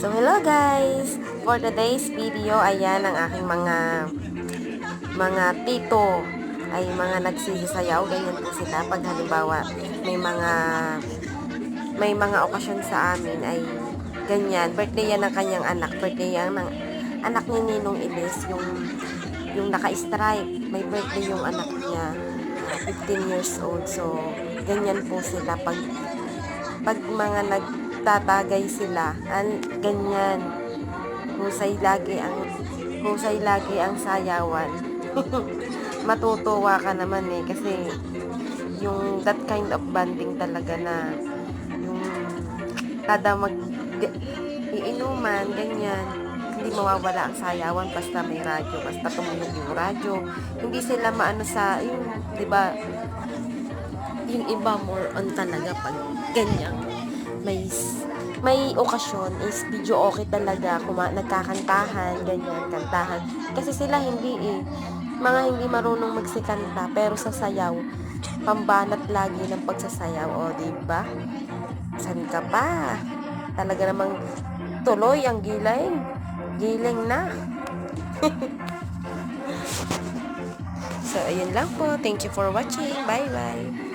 So, hello guys! For today's video, ayan ang aking mga tito ay mga nagsisisayaw. Ganyan po sila pag halimbawa may mga okasyon sa amin ay ganyan. Birthday yan ng kanyang anak. Birthday yan ng anak ni Ninong Ilis, yung naka-stripe. May birthday yung anak niya, 15 years old. So, ganyan po sila pag mga nagtatagay sila, ganyan. Husay lagi ang sayawan. Matutuwa ka naman kasi yung that kind of banding talaga na yung kada iinuman, ganyan, hindi mawawala ang sayawan basta may radyo, basta tumunog yung radyo. Hindi sila maano sa yung, 'di ba? Yung iba more on talaga pag ganyan may okasyon is video okay talaga, nagkakantahan, ganyan, kantahan. Kasi sila hindi marunong magsikanta, pero sa sayaw, pambanat lagi ng pagsasayaw, o diba? San ka pa? Talaga namang tuloy ang giling na. So, ayun lang po. Thank you for watching. Bye-bye.